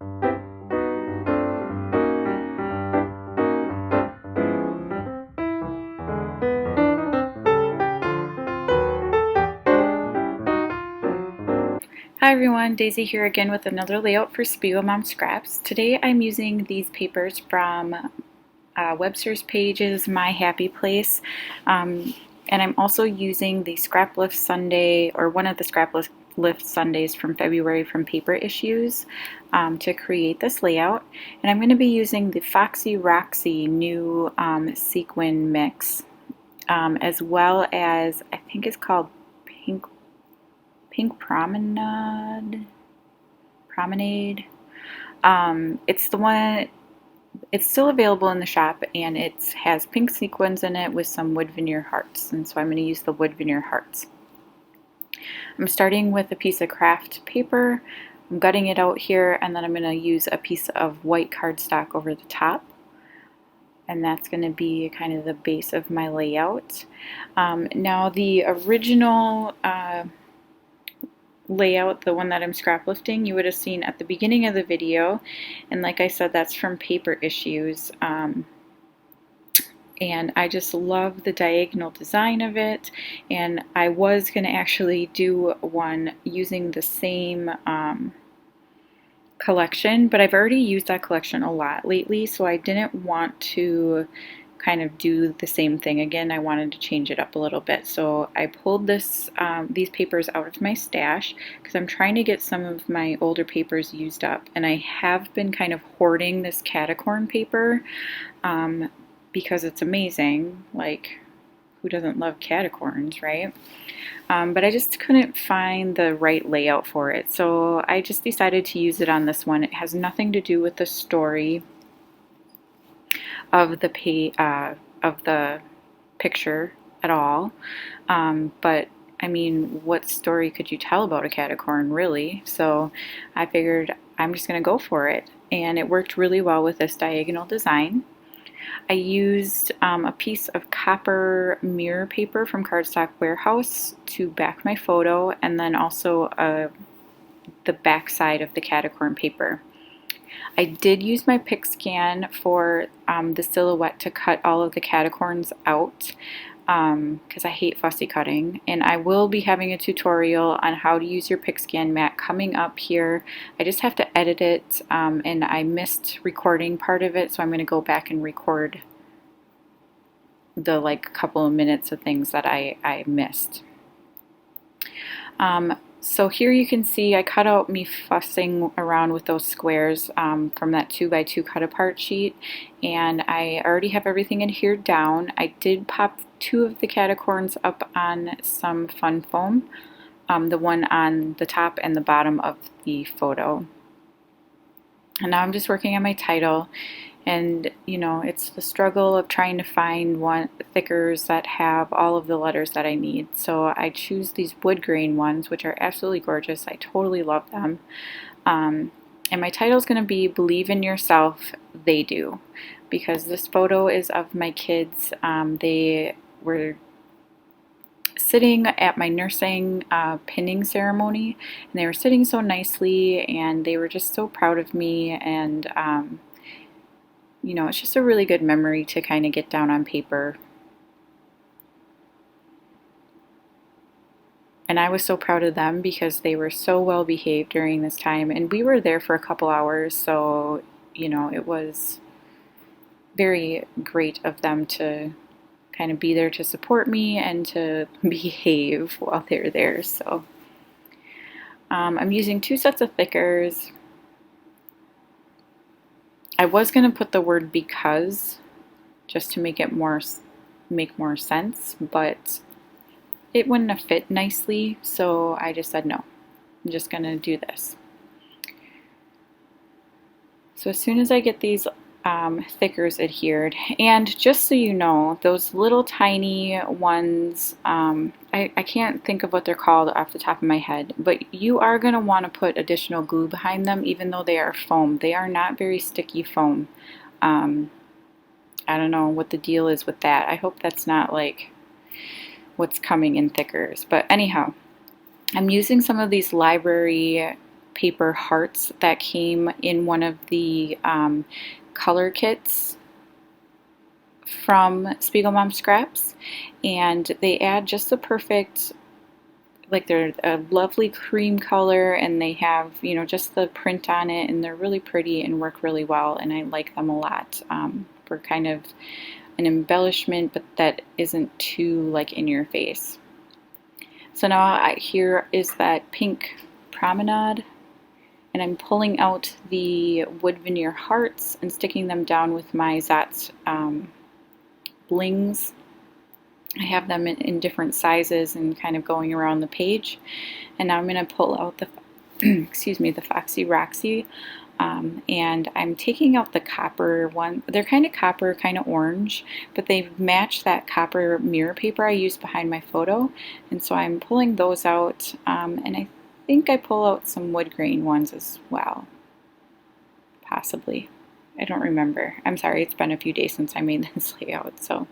Hi everyone, Daisy here again with another layout for SPIEGELMOM Scraps. Today I'm using these papers from Webster's Pages, My Happy Place, and I'm also using the Scraplift Sunday, or one of the Scraplift Sundays from February from Paper Issues to create this layout. And I'm going to be using the Foxy Roxy new sequin mix, as well as, I think it's called Pink Promenade. It's the one, it's still available in the shop, and it has pink sequins in it with some wood veneer hearts, and so I'm going to use the wood veneer hearts. I'm starting with a piece of craft paper. I'm gutting it out here, and then I'm going to use a piece of white cardstock over the top. And that's going to be kind of the base of my layout. Now the original layout, the one that I'm scrap lifting, you would have seen at the beginning of the video, and like I said, that's from Paper Issues, and I just love the diagonal design of it, and I was going to actually do one using the same collection, but I've already used that collection a lot lately, so I didn't want to kind of do the same thing again. I wanted to change it up a little bit, so I pulled these papers out of my stash because I'm trying to get some of my older papers used up, and I have been kind of hoarding this catacorn paper because it's amazing. Like, who doesn't love catacorns, right? But I just couldn't find the right layout for it, so I just decided to use it on this one. It has nothing to do with the story of the picture at all, but I mean, what story could you tell about a catacorn, really? So I figured I'm just going to go for it, and it worked really well with this diagonal design. I used a piece of copper mirror paper from Cardstock Warehouse to back my photo, and then also the back side of the catacorn paper. I did use my pick scan for the silhouette to cut all of the catacorns out because I hate fussy cutting, and I will be having a tutorial on how to use your pick scan mat coming up here. I just have to edit it, and I missed recording part of it, so I'm going to go back and record the couple of minutes of things that I missed. So here you can see I cut out me fussing around with those squares from that 2x2 cut apart sheet, and I already have everything adhered down. I did pop two of the catacorns up on some fun foam, the one on the top and the bottom of the photo. And now I'm just working on my title, and you know, it's the struggle of trying to find thickers that have all of the letters that I need. So I choose these wood grain ones, which are absolutely gorgeous. I totally love them. And my title is going to be Believe in Yourself, They Do, because this photo is of my kids. They were sitting at my nursing pinning ceremony, and they were sitting so nicely, and they were just so proud of me, and you know, it's just a really good memory to kind of get down on paper. And I was so proud of them because they were so well behaved during this time, and we were there for a couple hours, so you know, it was very great of them to kind of be there to support me and to behave while they're there. So I'm using two sets of thickers. I was going to put the word because just to make it make more sense, but it wouldn't have fit nicely, so I just said no, I'm just going to do this. So as soon as I get these thickers adhered, and just so you know, those little tiny ones, I can't think of what they're called off the top of my head, but you are going to want to put additional glue behind them, even though they are foam. They are not very sticky foam. I don't know what the deal is with that. I hope that's not like what's coming in thickers, but anyhow, I'm using some of these library paper hearts that came in one of the color kits from SPIEGELMOM Scraps, and they add just the perfect, like they're a lovely cream color, and they have, you know, just the print on it, and they're really pretty and work really well, and I like them a lot for kind of an embellishment, but that isn't too like in your face. So now here is that pink promenade, and I'm pulling out the wood veneer hearts and sticking them down with my Zotz blings. I have them in different sizes and kind of going around the page. And now I'm going to pull out the excuse me, the Foxy Roxy, and I'm taking out the copper one. They're kind of copper, kind of orange, but they match that copper mirror paper I used behind my photo, and so I'm pulling those out, and I think I pull out some wood grain ones as well, possibly. I don't remember. I'm sorry, it's been a few days since I made this layout. So,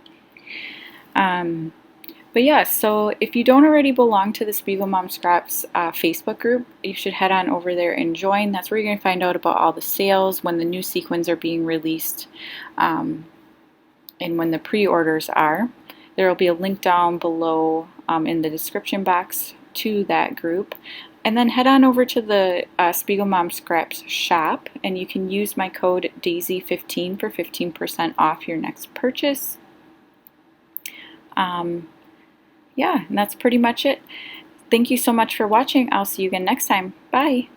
but yeah, so if you don't already belong to the SPIEGELMOM Scraps Facebook group, you should head on over there and join. That's where you're going to find out about all the sales, when the new sequins are being released, and when the pre-orders are. There will be a link down below in the description box to that group. And then head on over to the SPIEGELMOM Scraps shop, and you can use my code Daisie15 for 15% off your next purchase. Yeah, and that's pretty much it. Thank you so much for watching. I'll see you again next time. Bye!